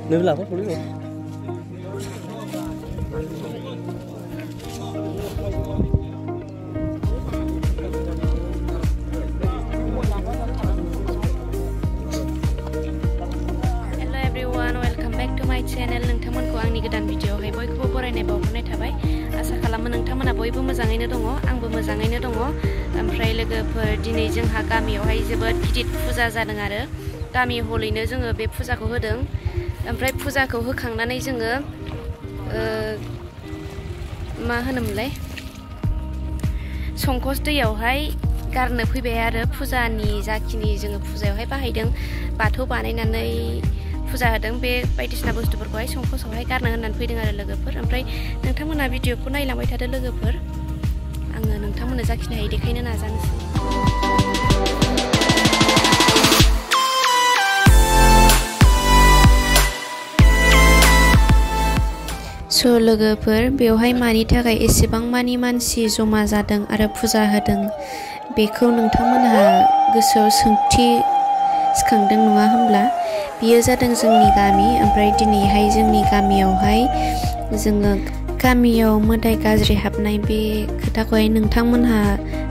Nếu là có luôn. Channel नोंथांमोनखौ आंनि गोदान भिडिअ'आवहाय बयखौबो बरायनाय बावहरनाय थाबाय आसा खालामो नोंथांमोना बयबो मोजाङैनो दङ आंबो मोजाङैनो दङ ओमफ्राय लोगोफोर दिनै जोंहा गामियावहाय जोबोद गिदिर फुजा जादों आरो गामि हलैनो जोङो बे फुजाखौ होदों ओमफ्राय फुजाखौ होखांनानै जोङो मा होनोमोनलाय संकस दैयावहाय गारनो फैबाय आरो फुजानि जाखिनि जोङो फुजायावहाय बाहायदों बाथौ बानायनानै फुजा होदों बे बायदिसिना बुस्थुफोरखौहाय संकसआवहाय गारनो होननानै फैदों आरो लोगोफोर ओमफ्राय नोंथांमोना भिडिअखौ नायलांबाय थादो लोगोफोर आङो नोंथांमोननो जाखिनि हायो देखायनो नाजानोसै स' लोगोफोर बेवहाय मानि थाखाय एसेबां मानि मानसि जमा जादों आरो फुजा होदों बेखौ नोंथांमोनहा गोसोआव सोंथि सिखांदों नङा होमब्ला बियो जादों जोंनि गामि ओमफ्राय दिनैहाय जोंनि गामियावहाय जोङो गामियाव मोदाय गाज्रि हाबनाय बे खोथाखौहाय नोंथांमोनहा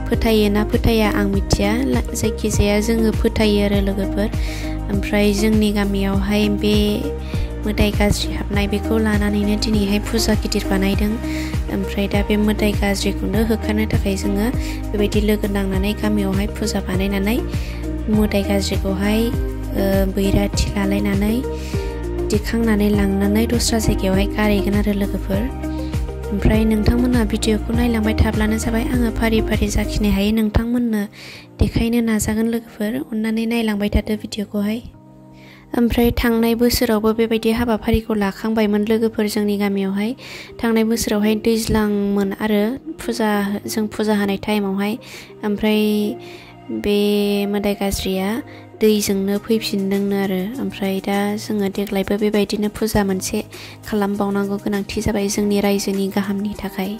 फोथायो ना फोथाया आं मिथिया जायखिजाया जोङो फोथायो आरो लोगोफोर ओमफ्राय जोंनि गामियावहाय बे मोदाय गाज्रि हाबनाय बेखौ लानानैनो दिनैहाय फुजा गिदिर बानायदों ओमफ्राय दा बे मोदाय गाज्रिखौनो होखारनो थाखाय जोङो बेबायदि लोगो नांनानै गामियावहाय फुजा बानायनानै मोदाय गाज्रिखौहाय बैराथि लालायनानै दिखांनानै लांनानै दस्रा जायगायावहाय गारहैगोन आरो लोगोफोर ओमफ्राय नोंथांमोनहा भिडिअखौ नायलांबाय थाब्लानो जाबाय आङो फारि फारि जाखिनि हायो नोंथांमोननो देखायनो नाजागोन लोगोफोर अन्नानै नायलांबाय थादो भिडिअखौहाय ओमफ्राय थांनाय बोसोरावबो बेबायदि हाबाफारिखौ लाखांबायमोन लोगोफोर जोंनि गामियावहाय थांनाय बोसोरावहाय दैज्लांमोन आरो जों फुजा होनाय टाइमावहाय ओमफ्राय बे मोदाय गाज्रिया दैजोंनो फैफिनदोंनो आरो ओमफ्राय दा जोङो देग्लायबो बेबायदिनो फुजा मोनसे खालामबावनांगौ गोनांथि जाबाय जोंनि रायजोनि गाहामनि थाखाय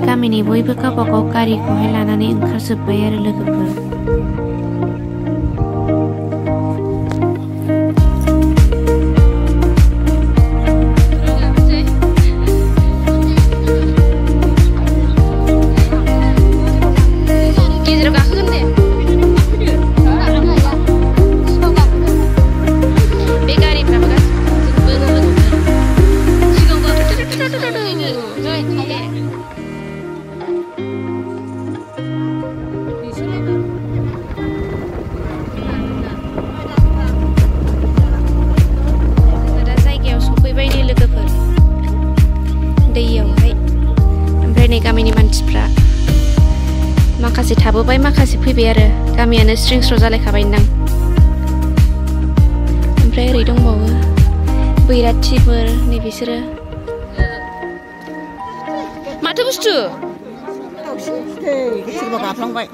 गामिनि बयबो गावबा गाव गारिखौहाय लानानै ओंखारजोब्बाय आरो लोगोफोर गामिनि मानसिफ्रा माखासे थाबोबाय माखासे फैबाय आरो गामियानो स्रिं स्र' जालायखाबायदां ओमफ्राय ओरै दंबावो बैराथिफोर नै बिसोरो माथो बुस्थु सोरबा गाफ्लांबाय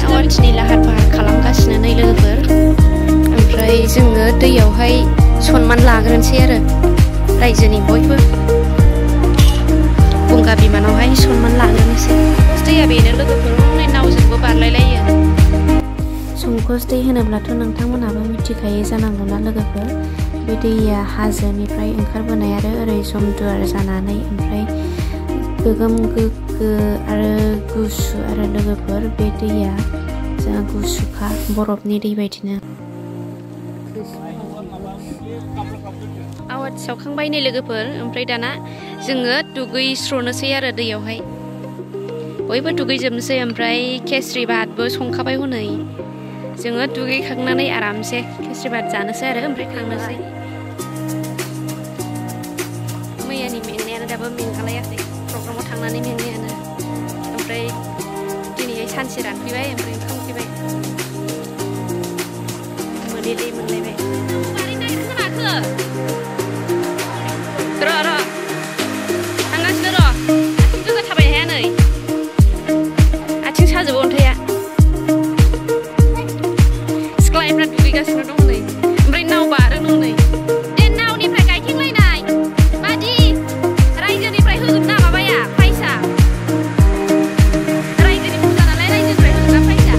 आवाथिनि लाहार फाहार खालामगासिनो नै लोगोफोर ओमफ्राय जोङो दैयावहाय सनमान लाग्रोनोसै आरो रायजोनि बयबो गंगा बिमानावहाय सनमान लाग्रोनोसै दैया बेनो लोगोफोर हनै नावजोंबो बारलायलायो संकस दै होनोब्लाथ' नोंथांमोनहाबो मिथिखायो जानांगौना लोगोफोर बे दैया हाजोनिफ्राय ओंखारबोनाय आरो ओरै जमदुवार जानानै ओमफ्राय गोगोम गोग्गो आरो गुसु आरो लोगोफोर बे दैया जोंहा गुसुखा बरफनि दै बायदिनो आवाथि सावखांबाय नै लोगोफोर ओमफ्राय दाना जोङो दुगैस्र'नोसै आरो दैयावहाय बयबो दुगैजोबनोसै ओमफ्राय केसरि भातबो संखाबाय हनै जोङो दुगैखांनानै आरामसे केसरि भात जानोसै आरो ओमफ्राय थांनोसै मैयानि मेंनायानो दाबो मेंगालायाखै प्रग्रामाव थांनानै मेंनायानो ओमफ्राय दिनैहाय सानसे रानफैबाय ओमफ्राय ओंखाम उखैबाय मोलेले मोनलायबाय र' थांगासिनो र' आथिं गोजा थाबायनो हाया नै आथिं साजोबो अन्थाइया सिख्लाफ्रा दुगैगासिनो दं नै ओमफ्राय नाव बारो नै दे नावनिफ्राय गायथिंलायनाय बादि रायजोनिफ्राय होगोन ना माबाया फायसा रायजोनि फुजा नालाय रायजोनिफ्राय होगोन ना फायसा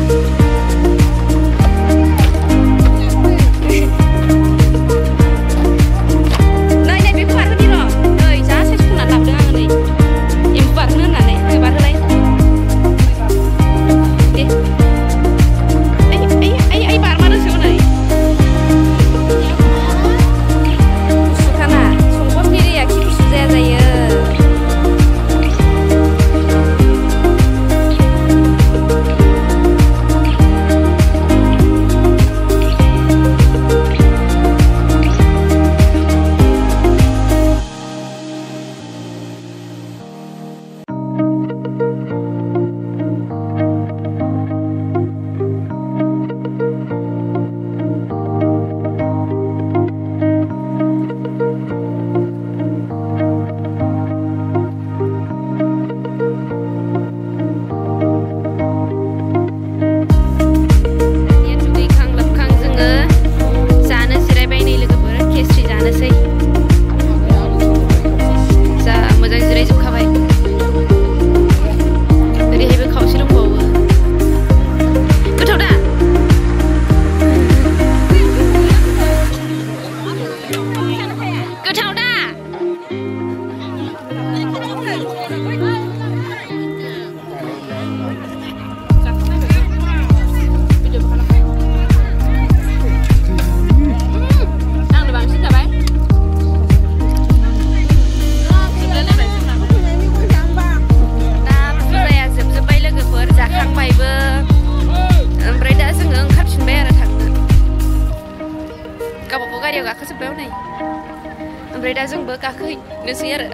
ओमफ्राय दा जोंबो गाखोहैनोसै आरो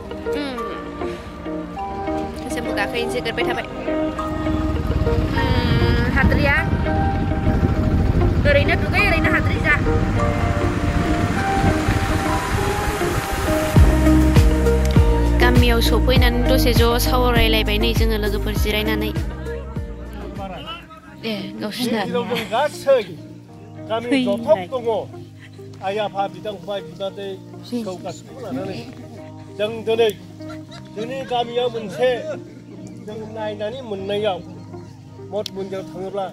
जोंबो गाखोहैनोसै गोरबाय थाबाय हाद्रिया ओरैनो दुगै ओरैनो हाद्रि जा गामियाव सफैनानै दसे ज' सावरायलायबाय नै जोङो लोगोफोर जिरायनानै ए गावसिना गामि दथब दङ आइ आफा बिदा फंबाय बिमादै खौ गासिबो लानानै जों दिनै गामिया मोनसे जों नायनानै मोननायाव मठ मन्दिराव थाङोब्ला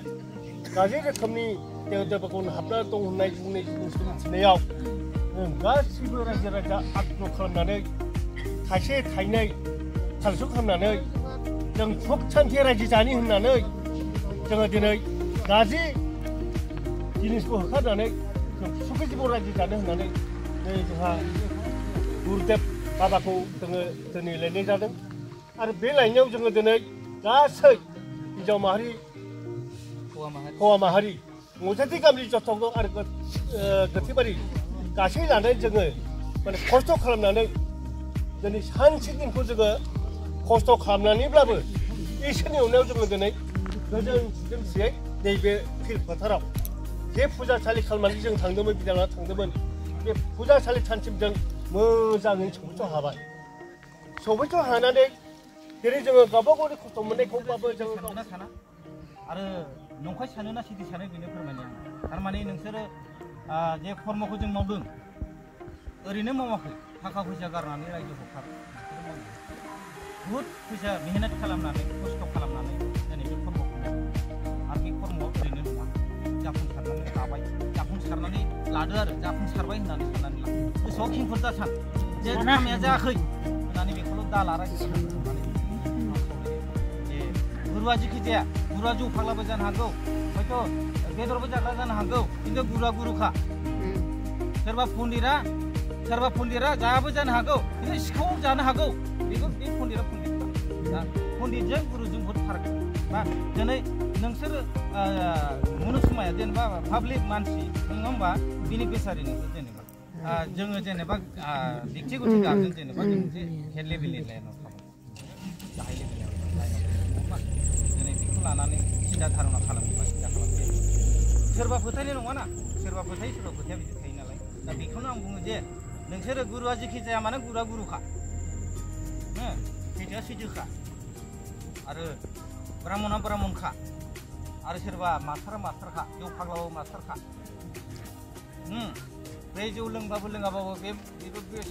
गासै रोखोमनि देव देवताखौ हाबना दं होननाय मिथिनायाव जों गासिबो रायजो राजा आग्रह खालामनानै थाइसे थाइनै सानसु खालामनानै जों सुख सान्थि रायजो जानि होननानै जोङो दिनै गाज्रि जिनिसखौ होखारनानै सुखि जिबन रायजो जानो होननानै जोंहा गुरुदेव बाबाखौ जोङो दिनै लायनाय जादों आरो बे लायनायाव जोङो दिनै गासै हिन्जाव माहारि हौवा माहारि मजाथि गामिनि जथ्थ'खौ आरो गोथैबारि गासै लानानै जोङो माने खस्थ' खालामनानै दिनै सानसे दिनखौ जोङो खस्थ' खालामनानैब्लाबो इसोरनि अननायाव जोङो दिनै गोजोन सुदेमसियै नैबे फिल्ड फोथाराव जे फुजासालि खालामनानै जों थांदोंमोन बिदाङा थांदोंमोन बे फुजासालि थानसिम जों मोजाङै सौहैस' हाबाय सौहैस' हानानै जेरै जोङो गावबा गावनि खस्थ' मोननायखौबाबो जोङो साना आरो नंखाय सानोना सिधि सानो बेनो फोरमायनाय थारमाने नोंसोरो जे कर्मखौ जों मावदों ओरैनो मावाखै थाखा फैसा गारनानै रायजो हखार बुहुद फैसा मेहनत खालामनानै खस्थ' खालामनानै दिनै बे कर्मखौ मावदों आरो बे कर्मआ ओरैनो नङा जाफुंसारनानै लाबाय जाफुंसारनानै लादो आरो जाफुंसारबाय होननानै साननानै ला गोसोआव खेंफोर दासान जे खामानिया जायाखै होननानै बेखौल' दाला रायजो जे गुरुआ जिखि जाया गुरुआ जौ फाग्लाबो जानो हागौ हयथ' बेदरबो जाग्रा जानो हागौ खिन्थु गुरुआ गुरुखा सोरबा पन्डिरा जायाबो जानो हागौ खिन्थु सिखाव जानो हागौ बेखौ बे पन्डिरा पन्डितखा पन्डितजों गुरुजों बहुद फाराग बा दिनै नोंसोरो मुलुग समाया जेनेबा पाब्लिक मानसि नङा होमबा बेनिफिसारि नोंसोर जेनेबा जोङो जेनेबा बेक्तिगत गारजेन जेनेबा जों मोनसे हेड लेभेलनि लाइनाव थाबाय गाहाय लेभेलनि लाइनाव दिनै बेखौ लानानै सिदा धारना खालामोबा सिदा खालामजायो सोरबा फोथायनाय नङाना सोरबा फोथायो सोरबा फोथाया बिदि थायो नालाय दा बेखौनो आं बुङो जे नोंसोरो गुरुआ जेखि जाया मानो गुरुआ गुरुखा सैथोआ सैथोखा आरो ब्राह्मणा ब्राह्मणखा आरो सोरबा मास्टारा मास्टारखा जौ फाग्लाबाबो मास्टारखा बे जौ लोंबाबो लोङाबाबो बे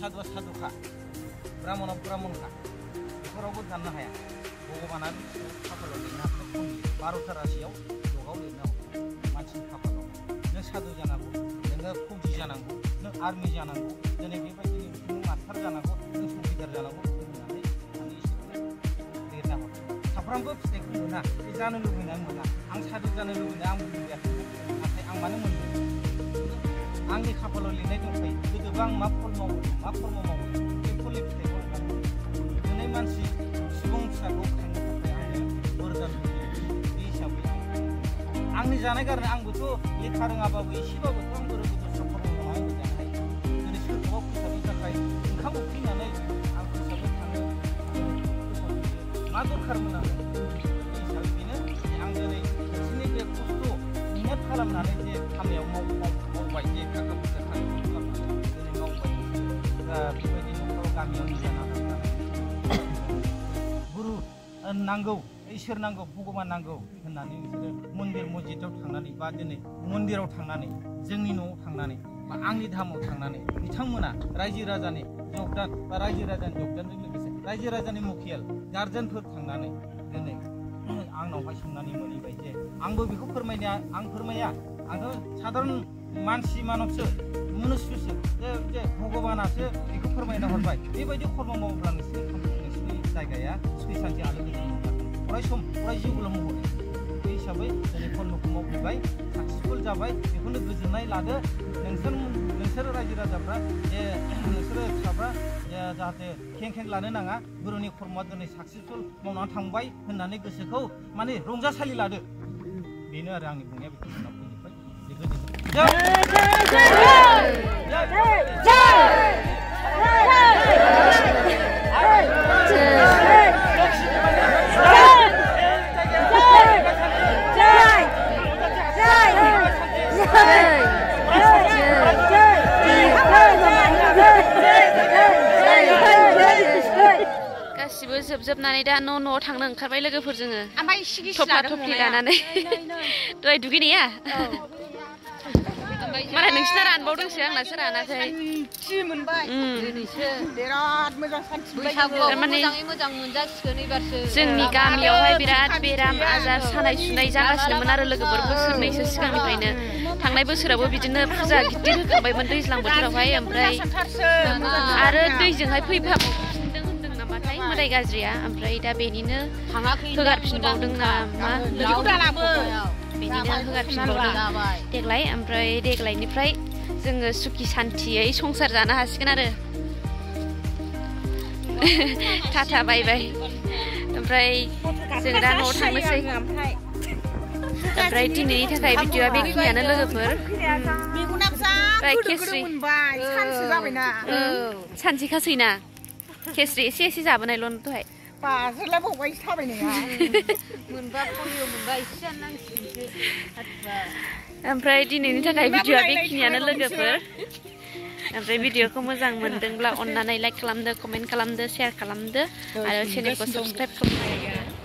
साधुआ साधुखा ब्राह्मणा ब्राह्मणखा बेफोरावबो दाननो हाया भगबाना खाफालाव लिरनो हागोन 12 राशियाव जगाव लिरनो हागौ मानसिनि खाफालाव नों साधु जानांगौ नोङो फौजि जानांगौ नों आर्मि जानांगौ दिनै बेबायदिनो नों मास्टार जानांगौ नों संगिदार जानांगौ होननानै आंनि इसोरा लिरना हरो साफ्रोमबो फिथाइखौ मोना बे जानो लुबैनाय मोना आं साधु जानो लुबैनाय आंबो लुबैयाखै नाथाय आं मानो मोनदों आंनि खाफालाव लिरनाय दंखायो गोदोबो आं मा फल मावो मा कर्म मावो बे फलनि फिथाइखौ आं गानो दिनै मानसि सुबुं फिसाखौ खांनो थाखाय आङो बोरदान होयो बे हिसाबै आंनि जानाय गारनाय आंबोथ' लेखा रोङाबाबो एसेबाबोथ' आंबो रोंगौथि कर्म मावनानै जानो हायो दिनै सोरखौबा फोसाबनो थाखाय ओंखाम उखैनानै आं फोसाबनो थाङो मा दरखारमोन आङो बे हिसाबै बेनो आं दिनै नोंसोरनि बे खस्थ' मेहनत खालामनानै जे खामानियाव मावबाय जे थाखा फैसा खालामनानै दिनै मावबाय बेबायदि न'खराव गामियाव जानानै गुरु नांगौ इसोर नांगौ भगबान नांगौ होननानै बिसोरो मन्दिर मस्जिदाव थांनानै बा दिनै मन्दिराव थांनानै जोंनि न'आव थांनानै बा आंनि धामाव थांनानै बिथांमोना रायजो राजानि जगदान बा रायजो राजानि जगदानजों लोगोसे रायजो राजानि मुखियाल गार्जेनफोर थांनानै दिनै आंनावहाय सोंनानै मोनहैबाय जे आंबो बेखौ आं फोरमाया आंथ' साधारन मानसि मानबसो मनुष्यसो जे भगबानासो बेखौ फोरमायना हरबाय बेबायदि कर्म मावोब्ला नोंसिनि जायगाया सुखि सान्थि आलो गोजोन मोनगोन अराय सम अराय जिउल' महरै बे हिसाबै दिनै कर्मखौ मावफैबाय साक्सेसफुल जाबाय बेखौनो गोजोननाय लादो नोंसोर रायजो राजाफ्रा जे नोंसोरो फिसाफ्रा जाहाथे खें लानो नाङा गुरुनि कर्मआ दिनै साक्सेसफुल मावनानै थांबाय होननानै गोसोखौ माने रंजासालि लादो बेनो आरो आंनि बुंनाया बेखौ उनाव फैनिफ्राय बे गासिबो जोबजोबनानै दा न'आव थांनो ओंखारबाय लोगोफोर जोङो थफ्ला थफ्लि लानानै दहाय दुगैनाया मालाय नोंसिना रानबावदोंसो आंनासो रानाखै जोंनि गामियावहाय बिराद बेराम आजार सानाय सुनाय जागासिनोमोन आरो लोगोफोर बोसोरनैसो सिगांनिफ्रायनो थांनाय बोसोरावबो बिदिनो फुजा गिदिर होखांबायमोन दैज्लां बोथोरावहाय ओमफ्राय आरो दैजोंहाय फैफाफिनदों होनदों नामाथाय मोदाय गाज्रिया ओमफ्राय दा बेनिनो होगारफिनबावदों नामा बेनिनो होगारफिनबावदों देग्लाय ओमफ्राय देग्लायनिफ्राय जोङो सुखि सान्थियै संसार जानो हासिगोन आरो टाटा बाय बाय ओमफ्राय जों दा न'आव थांनोसै ओमफ्राय दिनैनि थाखाय भिडिअआ बेखिनियानो लोगोफोर ओमफ्राय केसरि सानसेखासैना केसरि एसे जाबोनायल' दहाय बाज्रेलाबावबायसो थाबायनाया मोनबा पलिअ मोनबा एसे नांसिगोनसो ओमफ्राय दिनैनि थाखाय भिडिअआ बेखिनियानो लोगोफोर ओमफ्राय भिडिअखौ मोजां मोनदोंब्ला अन्नानै लाइक खालामदो कमेन्ट खालामदो शेयार खालामदो आरो चेनेलखौ साबस्क्राइब खालामदो